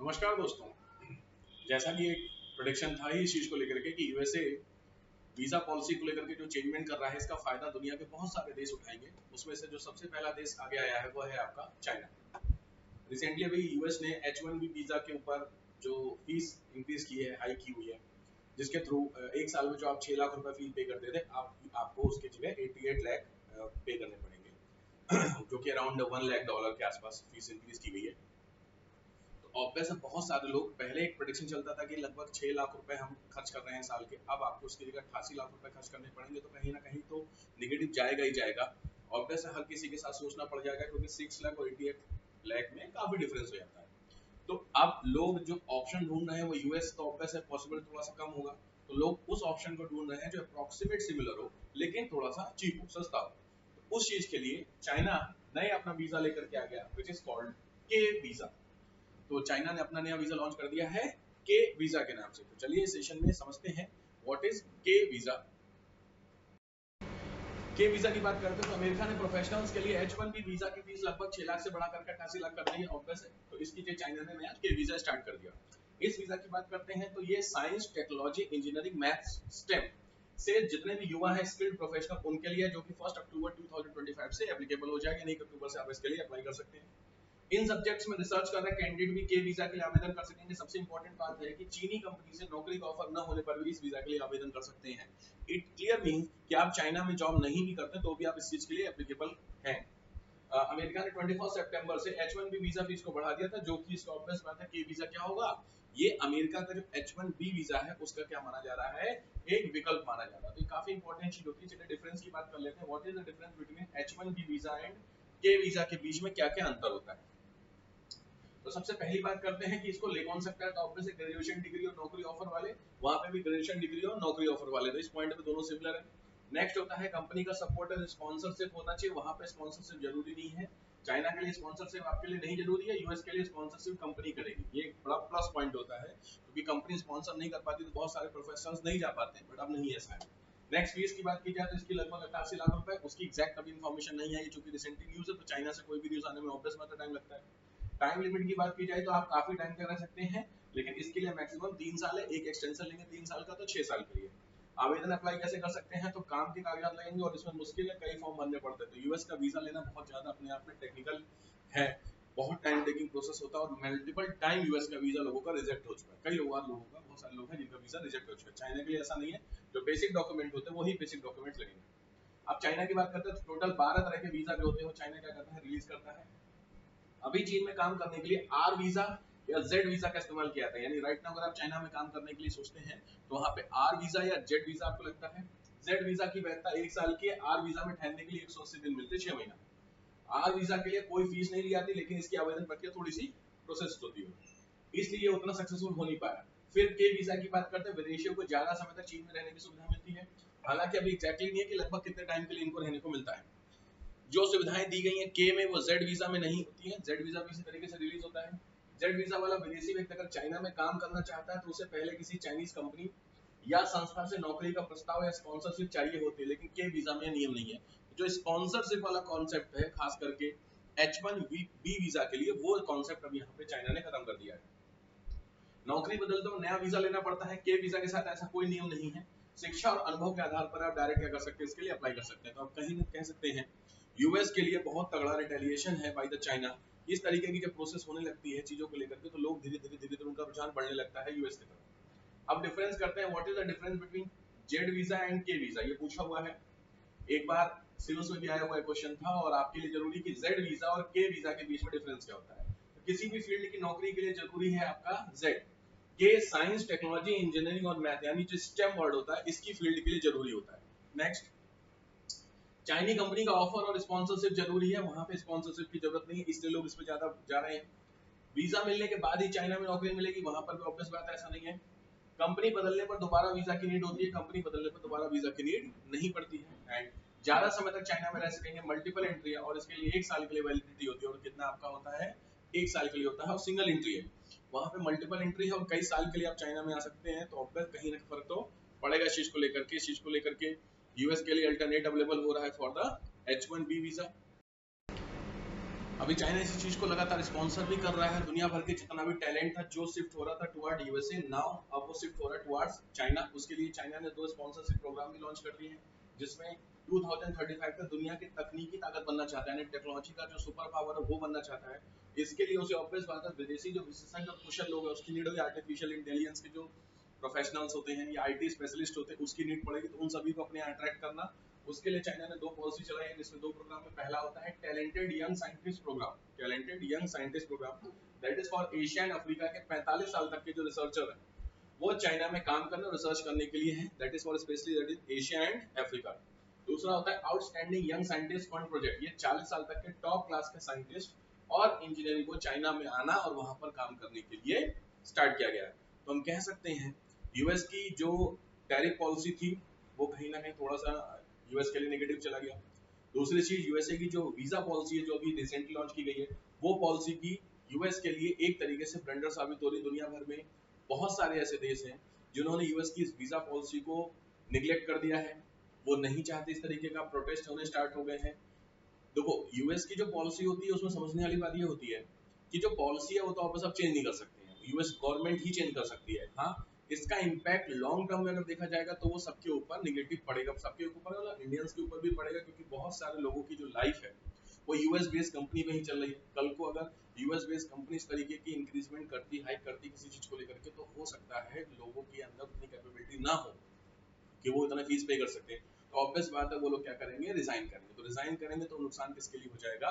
नमस्कार दोस्तों। जैसा कि एक प्रोडिक्शन था ही इस चीज को लेकर के कि यूएसए वीजा पॉलिसी को लेकर के जो चेंजमेंट कर रहा है इसका फायदा दुनिया के बहुत सारे देश उठाएंगे। उसमें से जो सबसे पहला देश आगे आया है वो है आपका चाइना। रिसेंटली अभी यूएस ने H1B वीजा के ऊपर जो फीस इंक्रीज की है, हाई की हुई है, जिसके थ्रू एक साल में जो आप 6 लाख रुपए फीस पे करते थे आपको उसके जगह 88 लाख पे करने पड़ेंगे जो कि अराउंड $1 लाख के आसपास फीस इंक्रीज की गई है। ऑब्वियस है, बहुत सारे लोग पहले एक प्रोडिक्शन चलता था कि लगभग 6 लाख रुपए हम खर्च कर रहे हैं साल के, अब आपको उसकी जगह 88 लाख रुपए खर्च करने पड़ेंगे, तो कहीं ना कहीं तो निगेटिव जाएगा ही जाएगा। ऑब्वियस है, हर किसी के साथ सोचना पड़ जाएगा क्योंकि 6 लाख और 88 लाख में काफी डिफरेंस हो जाता है। तो अब लोग जो ऑप्शन ढूंढ रहे हैं वो यूएस, तो ऑब्वियस है पॉसिबल थोड़ा सा कम होगा, तो लोग उस ऑप्शन को ढूंढ रहे हैं जो अप्रोक्सीमेट सिमिलर हो लेकिन थोड़ा सा चीप हो, सस्ता हो। तो उस चीज के लिए चाइना नए अपना वीजा लेकर के आ गया विच इज कॉल्ड के वीजा। तो चाइना ने अपना नया वीजा लॉन्च कर दिया है के वीजा के नाम से। तो चलिए इस सेशन में समझते हैं व्हाट इज के वीजा। के वीजा की बात करते हैं तो अमेरिका ने प्रोफेशनल्स के लिए H1B वीजा की फीस लगभग 6 लाख से बढ़ाकर 88 लाख कर दी है, ऑब्वियस है। तो इसकी जो चाइना ने नया के वीजा स्टार्ट कर दिया। इस वीजा की बात करते हैं तो ये science, technology, engineering, maths, stem से जितने भी युवा हैं स्किल्ड प्रोफेशनल उनके लिए, जो कि 1 अक्टूबर 2025 से एप्लीकेबल हो जाएगा, यानी अक्टूबर से आप इसके लिए अप्लाई कर सकते हैं। इन सब्जेक्ट्स में रिसर्च कर रहे कैंडिडेट भी के वीजा के लिए आवेदन कर सकेंगे। सबसे इंपॉर्टेंट बात है कि चीनी कंपनी से नौकरी का ऑफर न होने पर भी इस वीजा के लिए आवेदन कर सकते हैं। इट क्लियर मीन कि आप चाइना में जॉब नहीं भी करते तो भी आप इस चीज के लिए एप्लीकेबल हैं। अमेरिका ने 21 सितंबर से H1B वीजा फीस को बढ़ा दिया था, जो कि इसका ऑब्वियस बात है कि वीजा क्या होगा, ये अमेरिका का जो H1B वीजा है उसका क्या माना जा रहा है, एक विकल्प माना जा रहा है। तो काफी इंपॉर्टेंट चीज होती है। चलिए डिफरेंस की बात कर लेते हैं। What is the difference between H1B visa and के वीजा के बीच में क्या क्या अंतर होता है। तो सबसे पहली बात करते हैं कि इसको ले कौन सकता है। तो ऑब्वियसली ग्रेजुएशन डिग्री और नौकरी ऑफर वाले, वहां पे भी ग्रेजुएशन डिग्री और नौकरी ऑफर वाले, तो इस पॉइंट पे दोनों सिमिलर है। नेक्स्ट होता है कंपनी का सपोर्ट और स्पॉन्सरशिप होना चाहिए, वहां पे स्पॉन्सरशिप जरूरी नहीं है। चाइना के लिए स्पॉन्सरशिप आपके लिए नहीं जरूरी है, यूएस के लिए स्पॉन्सरशिप कंपनी करेगी, ये एक बड़ा प्लस पॉइंट होता है क्योंकि कंपनी स्पॉन्सर नहीं कर पाती तो बहुत सारे प्रोफेशनल्स नहीं जा पाते हैं, बट अब नहीं ऐसा है। नेक्स्ट फीस की बात की जाए तो इसकी लगभग 88 लाख रुपए, उसकी एग्जैक्ट अभी इन्फॉर्मेशन नहीं है क्योंकि रिसेंटली न्यूज है, तो चाइना से कोई भी न्यूज आने में ऑब्वियस बात है टाइम लगता है। टाइम लिमिट की बात की जाए तो आप काफी टाइम तक रह सकते हैं, लेकिन इसके लिए मैक्सिमम 3 साल है। एक एक्सटेंशन लेंगे 3 साल का तो 6 साल के लिए। आवेदन अप्लाई कैसे कर सकते हैं, तो काम के कागजात लगेंगे और इसमें मुश्किल है, कई फॉर्म भरने पड़ते हैं। तो यूएस का वीजा लेना बहुत ज्यादा अपने आप में टेक्निकल है, बहुत टाइम टेकिंग प्रोसेस होता है और मल्टीपल टाइम यूएस का वीजा लोगों का रिजेक्ट हो चुका है। कई लोगों का, बहुत सारे लोग हैं जिनका वीजा रिजेक्ट हो चुका है। चाइना के लिए ऐसा नहीं है, जो बेसिक डॉक्यूमेंट होते हैं वही बेसिक डॉक्यूमेंट लगेंगे। अब चाइना की बात करते हैं तो टोटल 12 तरह के वीजा जो होते हैं वो चाइना क्या करता है, रिलीज करता है। अभी चीन में काम करने के लिए आर वीजा या जेड वीजा का इस्तेमाल किया जाता है, यानी राइट नाउ अगर आप चाइना में काम करने के लिए सोचते हैं तो वहां पे आर वीजा या जेड वीजा आपको लगता है। जेड वीजा की वैधता 1 साल की है, आर वीजा में ठहरने के लिए 180 दिन मिलते, 6 महीना। आर वीजा के लिए कोई फीस नहीं ली जाती, लेकिन इसकी आवेदन प्रक्रिया थोड़ी सी प्रोसेस होती है, इसलिए ये उतना सक्सेसफुल हो नहीं पाया। फिर के वीजा की बात करते हैं, विदेशियों को ज्यादा समय तक चीन में रहने की सुविधा मिलती है। हालांकि अभी एग्जैक्टली नहीं है कि लगभग कितने टाइम के लिए इनको रहने को मिलता है। जो सुविधाएं दी गई हैं के में वो जेड वीजा में नहीं होती हैं। जेड वीजा भी इसी तरीके से रिलीज होता है। जेड वीजा वाला विदेशी व्यक्ति अगर चाइना में काम करना चाहता है तो उसे पहले किसी चाइनीज कंपनी या संस्था से नौकरी का प्रस्ताव या स्पॉन्सरशिप चाहिए होती है, लेकिन के वीजा में नियम नहीं है। जो स्पॉन्सरशिप वाला कॉन्सेप्ट है खास करके H1B वीजा के लिए, वो कॉन्सेप्ट अभी यहाँ पे चाइना ने खत्म कर दिया है। नौकरी बदलते हो नया वीजा लेना पड़ता है, के वीजा के साथ ऐसा कोई नियम नहीं है। शिक्षा और अनुभव के आधार पर आप डायरेक्ट क्या कर सकते हैं, इसके लिए अप्लाई कर सकते हैं। तो आप कहीं ना कह सकते हैं यूएस के लिए बहुत तगड़ा रिटेलिएशन है बाय द चाइना। इस तरीके की जब प्रोसेस होने लगती है चीजों को लेकर के, तो लोग धीरे धीरे उनका रुझान बढ़ने लगता है यूएस की तरफ। अब डिफरेंस करते हैं, what is the difference between Z visa and के वीजा, ये पूछा हुआ है। एक बार सिविल्स में भी आया हुआ क्वेश्चन था और आपके लिए जरूरी कि जेड वीजा और के वीजा के बीच में डिफरेंस क्या होता है। तो किसी भी फील्ड की नौकरी के लिए जरूरी है आपका जेड। के साइंस, टेक्नोलॉजी, इंजीनियरिंग और मैथ यानी जो स्टेम वर्ड होता है इसकी फील्ड के लिए जरूरी होता है। नेक्स्ट, चाइनी कंपनी का ऑफर और स्पॉन्सरशिप जरूरी है, वहां पे स्पॉन्सरशिप की जरूरत नहीं है, इसलिए लोग इस पे ज्यादा जा रहे हैं। वीजा मिलने के बाद ही चाइना में नौकरी मिलेगी, वहां पर भी ऑब्वियस बात ऐसा नहीं है। कंपनी बदलने पर दोबारा वीजा की नीड होती है, कंपनी बदलने पर दोबारा वीजा की नीड नहीं पड़ती है। एंड ज्यादा समय तक चाइना में रह सकेंगे, मल्टीपल एंट्री है और इसके लिए 1 साल के लिए वैलिडिटी होती है। और कितना आपका होता है, 1 साल के लिए होता है और सिंगल एंट्री है। वहां पे मल्टीपल एंट्री है और कई साल के लिए आप चाइना में आ सकते हैं, तो ऑब्वियस कहीं ना फर्क तो पड़ेगा इस चीज को लेकर के। इस चीज को लेकर के यूएस के लिए अल्टरनेट अवेलेबल हो रहा है फॉर द H1B वीजा। अभी चाइना इसी चीज को लगातार स्पॉन्सर भी कर रहा है। दुनिया भर के जितना भी टैलेंट था जो शिफ्ट हो रहा था टुवर्ड यूएसए, नाउ अब वो शिफ्ट हो रहा है टुवर्ड्स चाइना। उसके लिए चाइना ने 2 स्पॉन्सरशिप प्रोग्राम भी लॉन्च कर दिए हैं, जिसमें 2035 तक दुनिया की तकनीकी ताकत बनना चाहता है, टेक्नोलॉजी का जो सुपर पावर है वो बनना चाहता है। इसके लिए उसे ऑब्वियस बात है विदेशी जो विशेषज्ञ और कुशल लोग हैं उसकी नीड होगी, आर्टिफिशियल इंटेलिजेंस के जो प्रोफेशनल्स होते हैं या आईटी स्पेशलिस्ट होते हैं उसकी नीड पड़ेगी, तो उन सभी को अपने यहाँ अट्रैक्ट करना। उसके लिए चाइना ने 2 पॉलिसी चलाई है, जिसमें 2 प्रोग्राम में पहला होता है talented young scientist program, talented young scientist program that is for Asia and Africa के 45 साल तक के जो रिसर्चर हैं वो चाइना में काम करने और रिसर्च करने के लिए है, that is for specially that is Asia and Africa. दूसरा होता है outstanding young scientist fund project, ये 40 साल तक के टॉप क्लास के साइंटिस्ट और इंजीनियरिंग को चाइना में आना और वहां पर काम करने के लिए स्टार्ट किया गया है। तो हम कह सकते हैं यूएस की जो टैरिफ पॉलिसी थी वो कहीं ना कहीं थोड़ा सा यूएस के लिए नेगेटिव चला गया। दूसरी चीज यूएसए की जो वीजा पॉलिसी है जो अभी रिसेंटली लॉन्च की गई है, वो पॉलिसी की यूएस के लिए एक तरीके से ब्लंडर साबित हो रही। दुनिया भर में बहुत सारे ऐसे देश हैं जिन्होंने यूएस की इस वीजा पॉलिसी को निगलेक्ट कर दिया है, वो नहीं चाहते, इस तरीके का प्रोटेस्ट होने स्टार्ट हो गए हैं। देखो यूएस की जो पॉलिसी होती है उसमें समझने वाली बात ये होती है कि जो पॉलिसी है वो तो आप चेंज नहीं कर सकते हैं, यूएस गवर्नमेंट ही चेंज कर सकती है। हाँ, इसका इम्पैक्ट लॉन्ग टर्म में अगर देखा जाएगा तो वो सबके ऊपर निगेटिव पड़ेगा, सबके ऊपर मतलब इंडियंस के ऊपर भी पड़ेगा, क्योंकि बहुत सारे लोगों की जो लाइफ है वो यूएस बेस्ड कंपनी में ही चल रही है। कल को अगर यूएस बेस्ड कंपनी इस तरीके की इंक्रीजमेंट करती, हाइक करती किसी चीज को लेकर के, तो हो सकता है लोगों के अंदर उतनी कैपेबिलिटी ना हो कि वो इतना फीस पे कर सकते हैं। तो ऑब्वियस बात है वो लोग क्या करेंगे, रिजाइन करेंगे। तो रिजाइन करेंगे तो नुकसान किसके लिए हो जाएगा,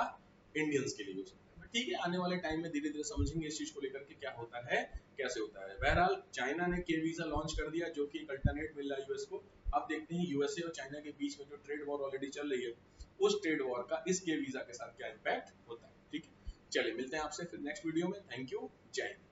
इंडियंस के लिए हो सकता है। ठीक है, आने वाले टाइम में धीरे धीरे समझेंगे इस चीज को लेकर के क्या होता है कैसे होता है। बहरहाल चाइना ने के वीजा लॉन्च कर दिया जो कि एक अल्टरनेट मिल रहा है यूएस को। अब देखते हैं यूएसए और चाइना के बीच में जो ट्रेड वॉर ऑलरेडी चल रही है उस ट्रेड वॉर का इस के वीजा के साथ क्या इम्पैक्ट होता है। ठीक है, चलिए मिलते हैं आपसे फिर नेक्स्ट वीडियो में। थैंक यू, जय हिंद।